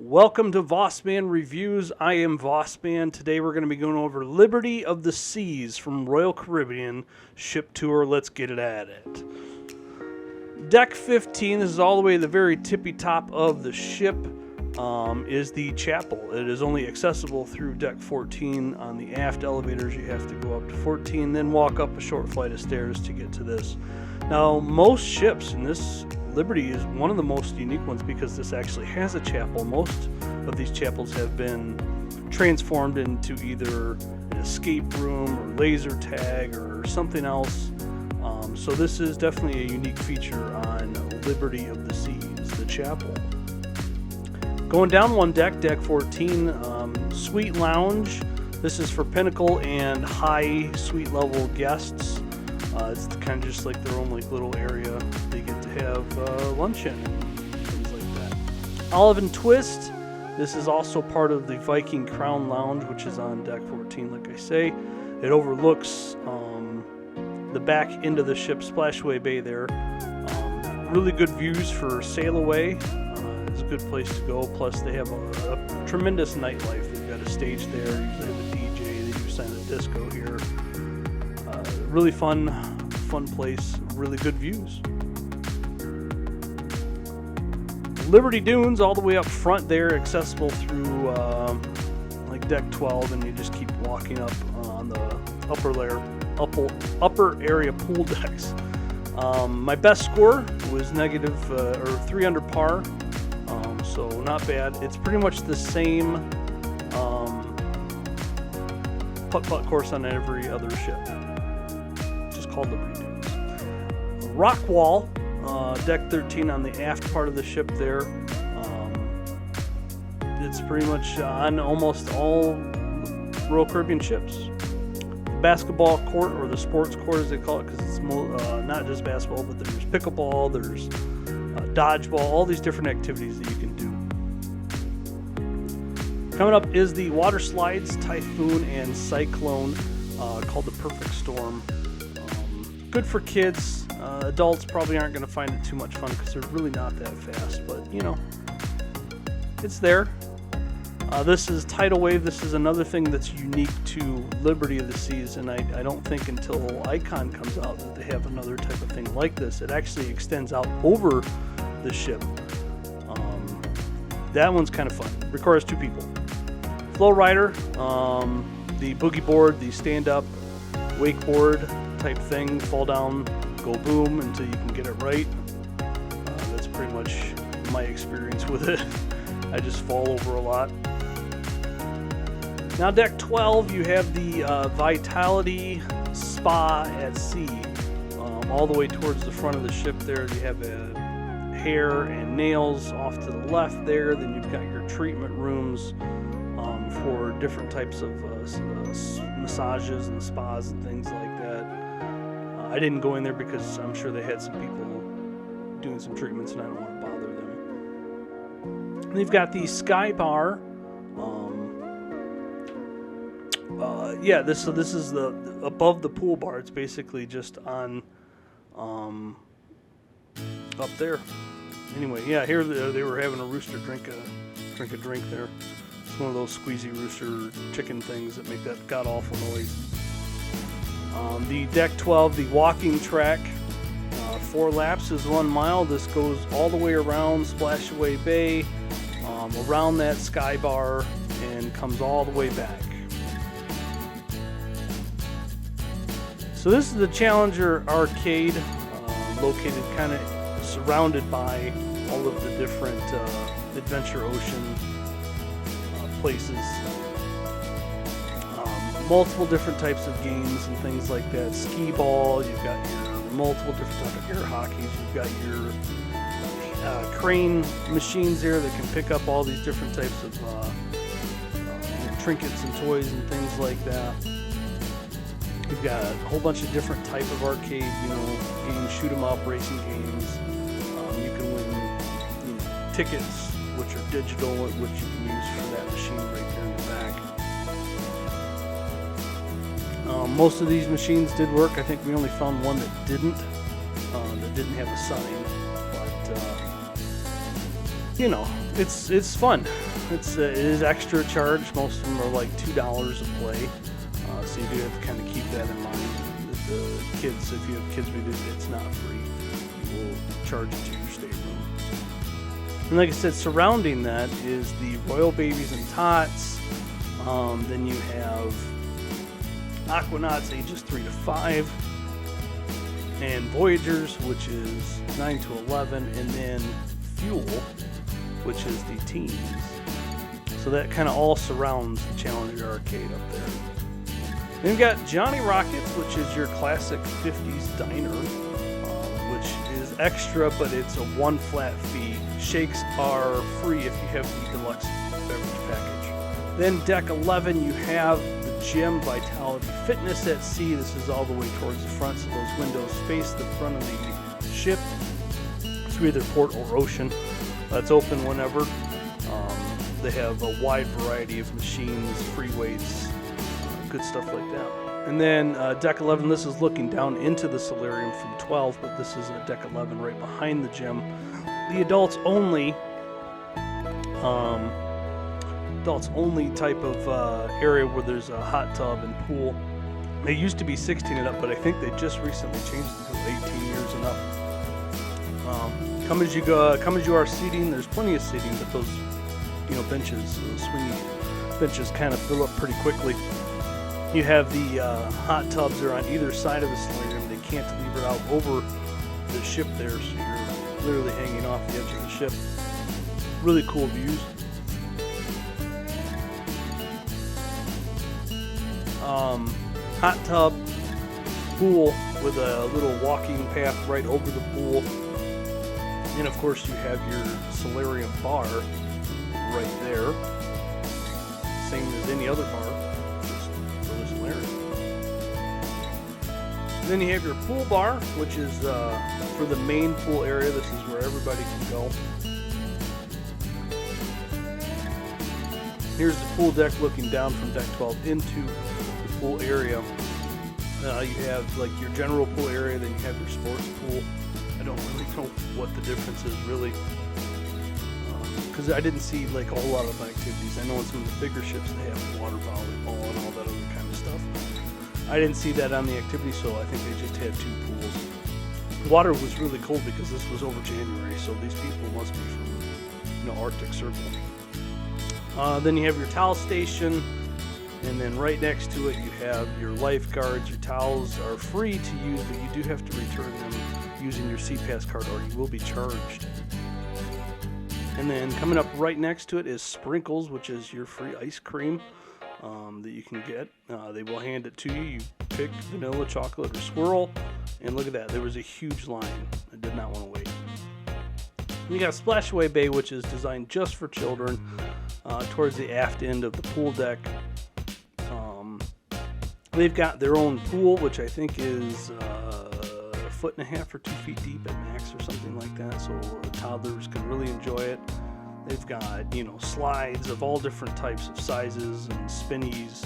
Welcome to Vossman Reviews. I am Vossman. Today we're going to be going over Liberty of the Seas from Royal Caribbean ship tour. Let's get it at it. Deck 15, this is all the way to the very tippy top of the ship, is the chapel. It is only accessible through deck 14 on the aft elevators. You have to go up to 14, then walk up a short flight of stairs to get to this. Now, most ships in this Liberty is one of the most unique ones because this actually has a chapel. Most of these chapels have been transformed into either an escape room or laser tag or something else. So this is definitely a unique feature on Liberty of the Seas, the chapel. Going down one deck, deck 14, suite lounge. This is for pinnacle and high suite level guests. It's kind of just like their own little area they get to have lunch in and things like that. Olive and Twist. This is also part of the Viking Crown Lounge, which is on deck 14, like I say. It overlooks the back end of the ship, Splashaway Bay there. Really good views for sail away. It's a good place to go. Plus, they have a tremendous nightlife. They've got a stage there. Usually have a DJ. They do silent disco here. Really fun place, really good views. Liberty Dunes all the way up front there, accessible through like deck 12, and you just keep walking up on the upper area pool decks. My best score was negative or 3 under par, so not bad. It's pretty much the same putt-putt course on every other ship. Called Liberty Dunes. Rock wall, deck 13 on the aft part of the ship there. It's pretty much on almost all Royal Caribbean ships. The basketball court, or the sports court as they call it, because it's not just basketball, but there's pickleball, there's dodgeball, all these different activities that you can do. Coming up is the water slides, Typhoon and Cyclone, called the Perfect Storm. Good for kids. Adults probably aren't going to find it too much fun because they're really not that fast, but you know, it's there. This is Tidal Wave. This is another thing that's unique to Liberty of the Seas, and I don't think until Icon comes out that they have another type of thing like this. It actually extends out over the ship. That one's kind of fun. Requires 2 people. Flow Rider, the boogie board, the stand-up wakeboard type thing, fall down, go boom until you can get it right. That's pretty much my experience with it. I just fall over a lot. Now deck 12, you have the Vitality Spa at Sea. All the way towards the front of the ship there, you have hair and nails off to the left there. Then you've got your treatment rooms for different types of massages and spas and things like that. I didn't go in there because I'm sure they had some people doing some treatments and I don't want to bother them. And they've got the Sky Bar. This is the above the pool bar. It's basically just on up there. Anyway, yeah, here they were having a rooster drink a drink there. It's one of those squeezy rooster chicken things that make that god-awful noise. The deck 12, the walking track, 4 laps is 1 mile. This goes all the way around Splashaway Bay, around that Sky Bar, and comes all the way back. So this is the Challenger Arcade, located kind of surrounded by all of the different Adventure Ocean places. Multiple different types of games and things like that. Skee ball, you've got your multiple different types of air hockeys, you've got your crane machines there that can pick up all these different types of trinkets and toys and things like that. You've got a whole bunch of different type of arcade, games, shoot 'em up, racing games. You can win tickets, which are digital, which you can use for that machine right there in the back. Most of these machines did work. I think we only found one that didn't have a sign. But it's fun. it is extra charge. Most of them are like $2 a play, so you do have to kind of keep that in mind. That the kids, if you have kids with it, it's not free. You will charge it to your stateroom. And like I said, surrounding that is the Royal Babies and Tots. Then you have Aquanauts ages 3 to 5, and Voyagers, which is 9 to 11, and then Fuel, which is the teens. So that kind of all surrounds the Challenger Arcade up there. Then you've got Johnny Rockets, which is your classic 50s diner, which is extra, but it's a one flat fee. Shakes are free if you have the deluxe beverage package. Then deck 11, you have the gym, Vitality Fitness at sea. This is all the way towards the front, so those windows face the front of the ship. It's either port or ocean. It's open whenever. They have a wide variety of machines, free weights, good stuff like that. And then deck 11, this is looking down into the Solarium from 12, but this is a deck 11 right behind the gym. The adults only type of area where there's a hot tub and pool. They used to be 16 and up, but I think they just recently changed it to 18 years and up. Come as you are seating. There's plenty of seating, but those benches, those swingy benches, kind of fill up pretty quickly. You have the hot tubs are on either side of the Solarium. They can't leave it out over the ship there, so you're literally hanging off the edge of the ship. Really cool views. Hot tub, pool with a little walking path right over the pool. And of course you have your Solarium bar right there. Same as any other bar, just for the Solarium. And then you have your pool bar, which is for the main pool area. This is where everybody can go. Here's the pool deck looking down from deck 12 into the pool area. You have like your general pool area, then you have your sports pool. I don't really know what the difference is really, because I didn't see like a whole lot of activities. I know on some of the bigger ships they have water volleyball and all that other kind of stuff. I didn't see that on the activity, so I think they just had 2 pools. Water was really cold because this was over January, so these people must be from Arctic Circle. Then you have your towel station, and then right next to it you have your lifeguards. Your towels are free to use, but you do have to return them using your SeaPass card or you will be charged. And then coming up right next to it is Sprinkles, which is your free ice cream that you can get. They will hand it to you. You pick vanilla, chocolate, or swirl. And look at that, there was a huge line. I did not want to wait. We got Splashaway Bay, which is designed just for children, towards the aft end of the pool deck. They've got their own pool, which I think is a 1.5 or 2 feet deep at max or something like that, so toddlers can really enjoy it. They've got, slides of all different types of sizes and spinnies.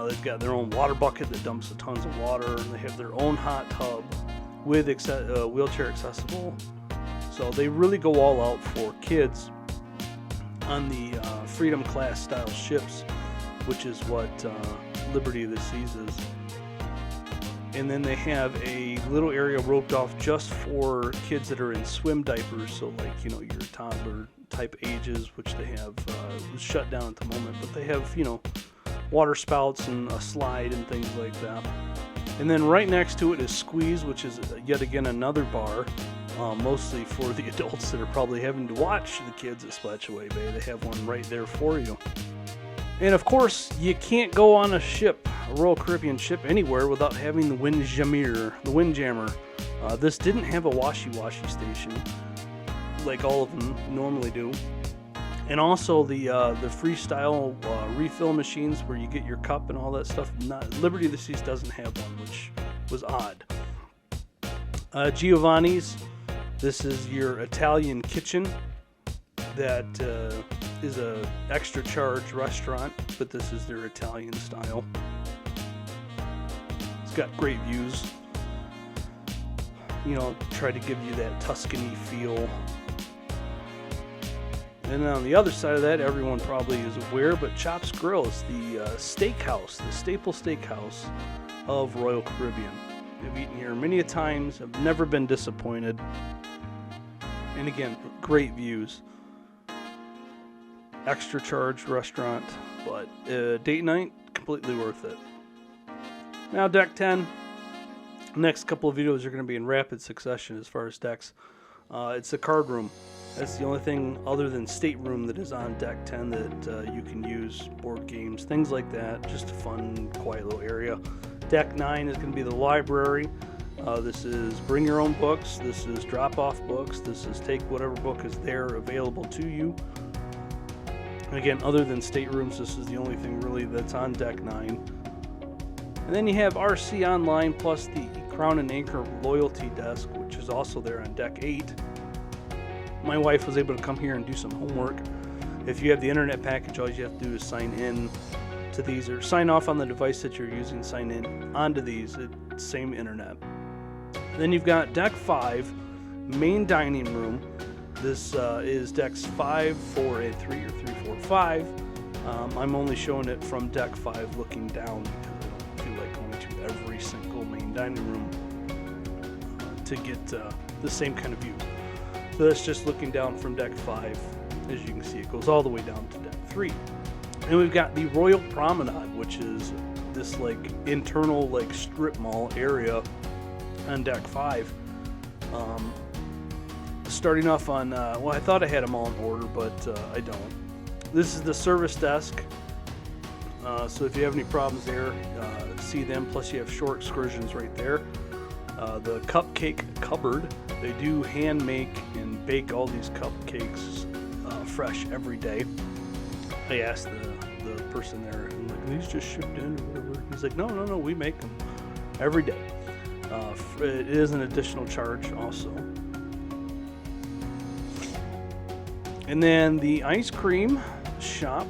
They've got their own water bucket that dumps tons of water. They have their own hot tub with wheelchair accessible. So they really go all out for kids on the Freedom class style ships, which is what Liberty of the Seas is. And then they have a little area roped off just for kids that are in swim diapers, so like your toddler type ages, which they have shut down at the moment, but they have water spouts and a slide and things like that. And then right next to it is Squeeze, which is yet again another bar, mostly for the adults that are probably having to watch the kids at Splashaway Bay. They have one right there for you. And of course, you can't go on a ship, a Royal Caribbean ship, anywhere without having the Windjammer. This didn't have a washy station like all of them normally do. And also the freestyle refill machines where you get your cup and all that stuff. Liberty of the Seas doesn't have one, which was odd. Giovanni's, this is your Italian kitchen that is a extra charge restaurant, but this is their Italian style. It's got great views. Try to give you that Tuscany feel. And on the other side of that, everyone probably is aware, but Chops Grill is the steakhouse, the staple steakhouse of Royal Caribbean. I've eaten here many a times. I've never been disappointed. And again, great views. Extra charge restaurant, but date night, completely worth it. Now deck 10. Next couple of videos are going to be in rapid succession as far as decks. It's the card room. That's the only thing other than stateroom that is on deck 10 that you can use, board games, things like that. Just a fun, quiet little area. Deck 9 is going to be the library. This is bring your own books. This is drop off books. This is take whatever book is there available to you. Again, other than staterooms, this is the only thing really that's on deck 9. And then you have RC Online plus the Crown and Anchor Loyalty Desk, which is also there on deck 8. My wife was able to come here and do some homework. If you have the internet package, all you have to do is sign in to these, or sign off on the device that you're using, sign in onto these, same internet. Then you've got deck 5, main dining room. This is decks 5, 4, and 3, or 3, 4, 5. I'm only showing it from deck 5 looking down because I don't feel like going to every single main dining room to get the same kind of view. So that's just looking down from deck 5. As you can see, it goes all the way down to deck 3. And we've got the Royal Promenade, which is this like internal like strip mall area on deck 5. Starting off on, well, I thought I had them all in order, but I don't. This is the service desk. So if you have any problems there, see them. Plus you have short excursions right there. The cupcake cupboard. They do hand make and bake all these cupcakes fresh every day. I asked the person there, I'm like, these just shipped in or whatever. He's like, no, we make them every day. It is an additional charge also. And then the ice cream shop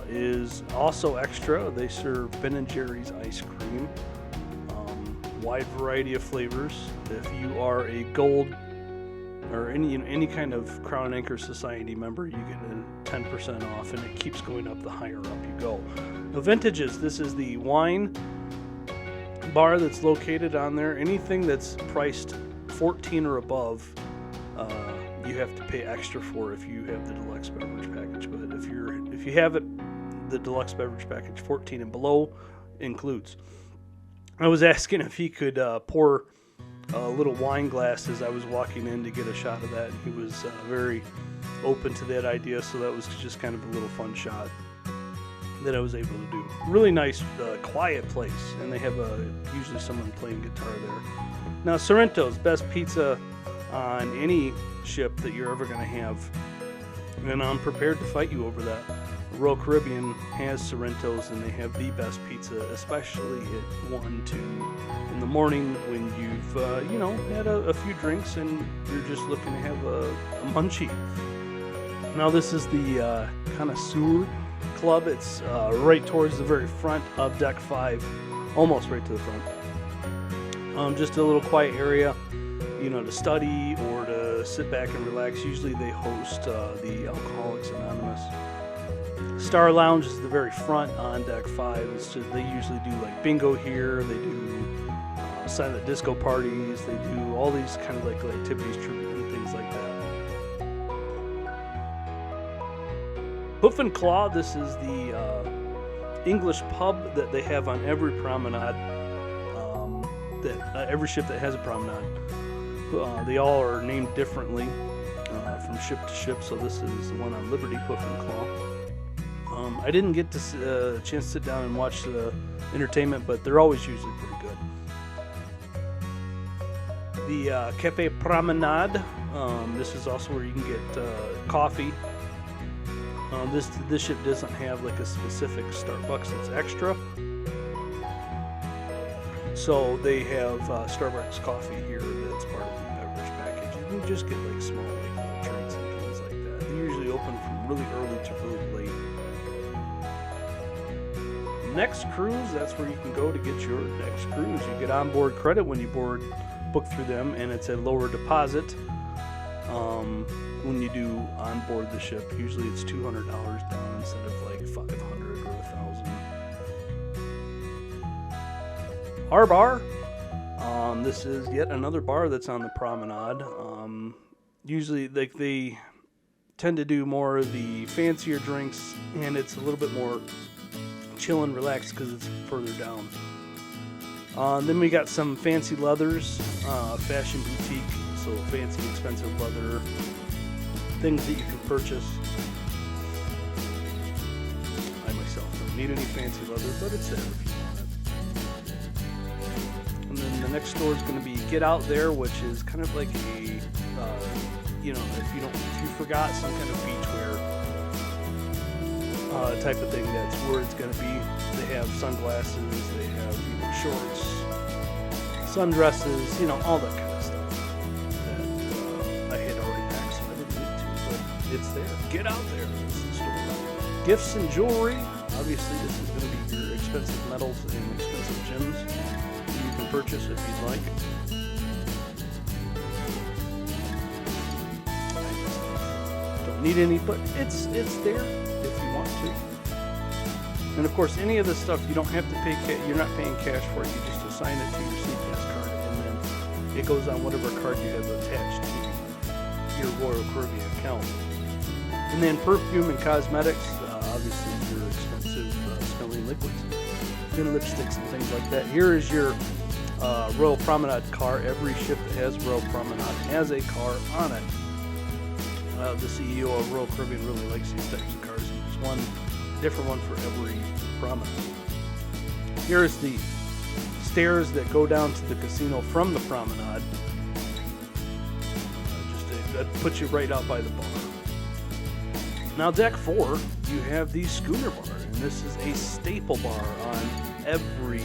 is also extra. They serve Ben & Jerry's ice cream. Wide variety of flavors. If you are a gold or any kind of Crown and Anchor Society member, you get a 10% off, and it keeps going up the higher up you go. The vintages, this is the wine bar that's located on there. Anything that's priced 14 or above, you have to pay extra for if you have the deluxe beverage package. But if you have it, the deluxe beverage package 14 and below includes. I was asking if he could pour little wine glasses. I was walking in to get a shot of that, and he was very open to that idea, so that was just kind of a little fun shot that I was able to do. Really nice, quiet place, and they have usually someone playing guitar there. Now, Sorrento's, best pizza on any ship that you're ever going to have, and I'm prepared to fight you over that. Royal Caribbean has Sorrento's, and they have the best pizza, especially at 1, 2 in the morning when you've had a few drinks and you're just looking to have a munchie. Now this is the Connoisseur Club. It's right towards the very front of deck 5, almost right to the front. Just a little quiet area, to study or to sit back and relax. Usually they host the Alcoholics Anonymous. Star Lounge is the very front on deck 5. It's just, they usually do like bingo here. They do silent disco parties. They do all these kind of like activities, tribute and things like that. Hoof and Claw. This is the English pub that they have on every promenade. Every ship that has a promenade. They all are named differently from ship to ship. So this is the one on Liberty, Hoof and Claw. I didn't get to a chance to sit down and watch the entertainment, but they're always usually pretty good. The Cafe Promenade, this is also where you can get coffee. This ship doesn't have like a specific Starbucks, it's extra. So they have Starbucks coffee here that's part of the beverage package. You can just get like small like treats and things like that. They usually open from really early to really late. Next cruise, that's where you can go to get your next cruise. You get onboard credit when you book through them, and it's a lower deposit. when you do onboard the ship. Usually it's $200 down instead of like $500 or $1,000. Our bar. This is yet another bar that's on the Promenade. Usually they tend to do more of the fancier drinks, and it's a little bit more chill and relaxed because it's further down. Then we got some fancy leathers, fashion boutique, so fancy expensive leather, things that you can purchase. I myself don't need any fancy leather, but it's there if you want it. And then the next store is going to be Get Out There, which is kind of like a, if you forgot some kind of beachwear type of thing, that's where it's going to be. They have sunglasses, they have shorts, sundresses, all that kind of stuff that I had already packed, so I didn't need to, but it's there. Get Out There. This is the store. Gifts and jewelry. Obviously, this is going to be your expensive metals and expensive gems that you can purchase if you'd like. Don't need any, but it's there if you want to. And of course, any of this stuff you don't have to pay. You're not paying cash for it. You just assign it to your SeaPass card, and then it goes on whatever card you have attached to your Royal Caribbean account. And then perfume and cosmetics, obviously your expensive smelling liquids, and lipsticks and things like that. Here is your Royal Promenade car. Every ship that has Royal Promenade has a car on it. The CEO of Royal Caribbean really likes these types of cars, and there's one different one for every promenade. Here's the stairs that go down to the casino from the Promenade. That puts you right out by the bar. Now, deck 4, you have the schooner bar, and this is a staple bar on every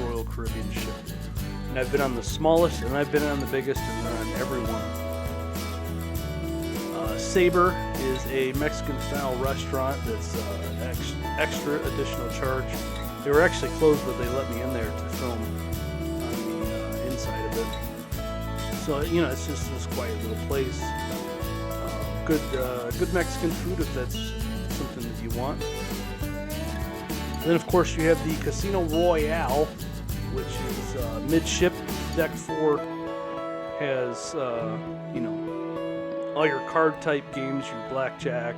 Royal Caribbean ship. And I've been on the smallest, and I've been on the biggest, and they're on every one. Sabre is a Mexican-style restaurant that's extra additional charge. They were actually closed, but they let me in there to film on the inside of it. So, it's just this quiet little place. Good Mexican food if that's something that you want. Then, of course, you have the Casino Royale, which is midship. Deck 4 has, all your card type games, your blackjack,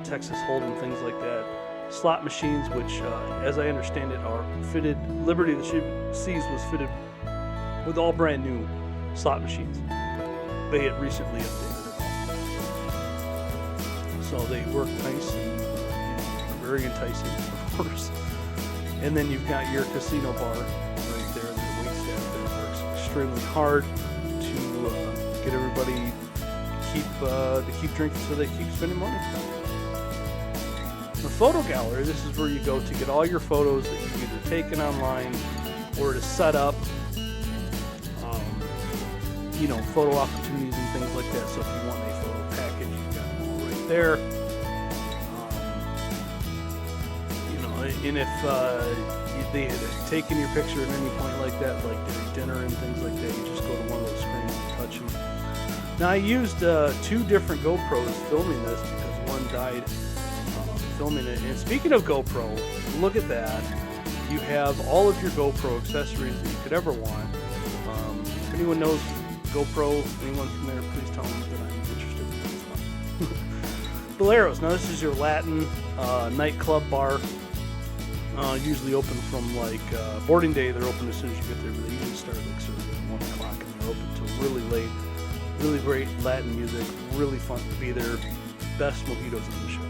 Texas Hold'em, things like that. Slot machines, which, as I understand it, are fitted. Liberty of the Seas was fitted with all brand new slot machines. They had recently updated it all. So they work nice and very enticing, of course. And then you've got your casino bar right there. The wait staff there works extremely hard to get everybody to keep drinking so they keep spending money. The photo gallery, this is where you go to get all your photos that you've either taken online or to set up, photo opportunities and things like that. So if you want a photo package, you've got them all right there. And if they had taken your picture at any point like that, like during dinner and things like that, you just go to one of those screens and touch them. Now, I used 2 different GoPros filming this because one died filming it. And speaking of GoPro, look at that. You have all of your GoPro accessories that you could ever want. If anyone knows GoPro, anyone from there, please tell them that I'm interested in this one. Boleros. Now, this is your Latin nightclub bar. Usually open from boarding day. They're open as soon as you get there, but they usually start at 1 o'clock, and they're open till really late. Really great Latin music, really fun to be there. Best mojitos on the show.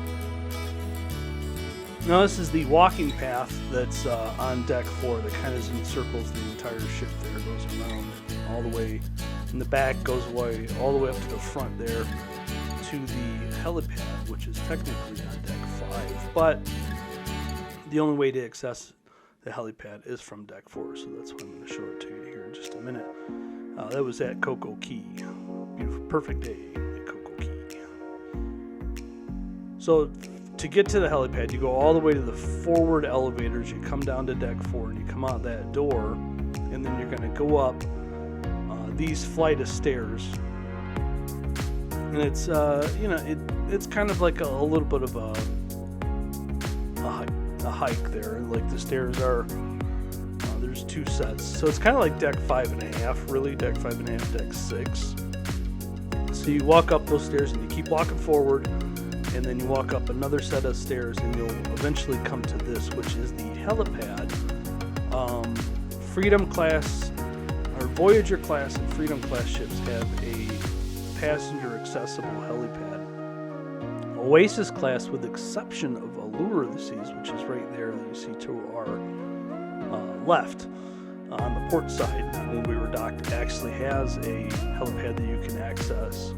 Now, this is the walking path that's on deck 4 that kind of encircles the entire ship there. It goes around all the way in the back, goes away all the way up to the front there to the helipad, which is technically on deck 5. But the only way to access the helipad is from deck 4, so that's why I'm going to show it to you here in just a minute. That was at Coco Key. Beautiful, perfect day at Coco Key. So to get to the helipad, you go all the way to the forward elevators. You come down to deck 4 and you come out that door, and then you're going to go up these flight of stairs and it's it's kind of like a little bit of a hike there. Like the stairs are, there's 2 sets, so it's kind of like deck 5.5, really, deck 5.5, deck 6. So you walk up those stairs and you keep walking forward, and then you walk up another set of stairs, and you'll eventually come to this, which is the Helipad. Freedom class, or Voyager class and Freedom class ships have a passenger accessible helipad. Oasis class, with the exception of Allure of the Seas, which is right there that you see to our left on the port side when we were docked, actually has a helipad that you can access.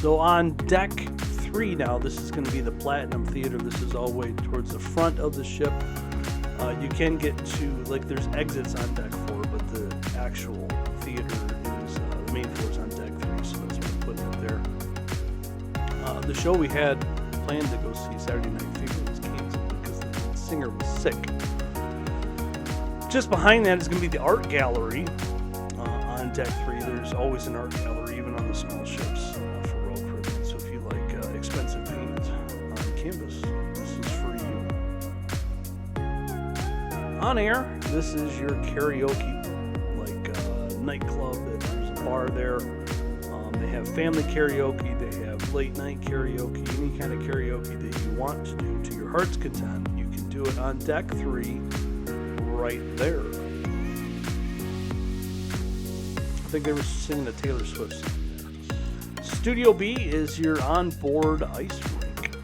So on deck 3 now, this is going to be the Platinum Theater. This is all the way towards the front of the ship. You can get to, like, there's exits on deck 4, but the actual theater is, the main floor is on deck 3, so that's what I put up there. The show we had planned to go see, Saturday Night Fever, was canceled because the singer was sick. Just behind that is going to be the art gallery on deck 3. There's always an art gallery, even on the small ships for Royal Caribbean. So if you like expensive paint on canvas, this is for you. On air, this is your karaoke, like nightclub. There's a bar there. They have family karaoke. They have late night karaoke. Any kind of karaoke that you want to do to your heart's content, you can do it on deck 3 right there. I think they were singing a Taylor Swift song there. Studio B is your onboard ice rink.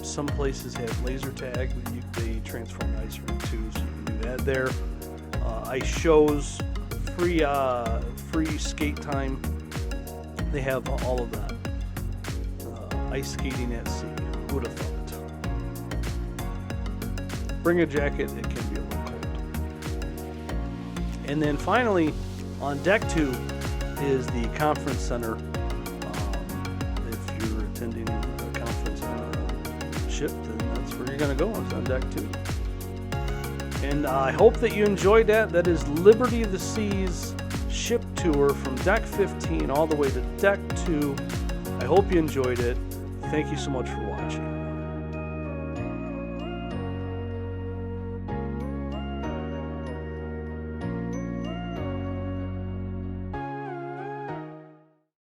Some places have laser tag. They transform ice rink too, so you can do that there. Ice shows, free skate time. They have all of that. Ice skating at sea. Who would have thought? Bring a jacket. It can be a little cold. And then finally, on deck 2 is the conference center. If you're attending a conference on a ship, then that's where you're going to go, is on deck 2. And I hope that you enjoyed that. That is Liberty of the Seas ship tour from deck 15 all the way to deck 2. I hope you enjoyed it. Thank you so much for watching.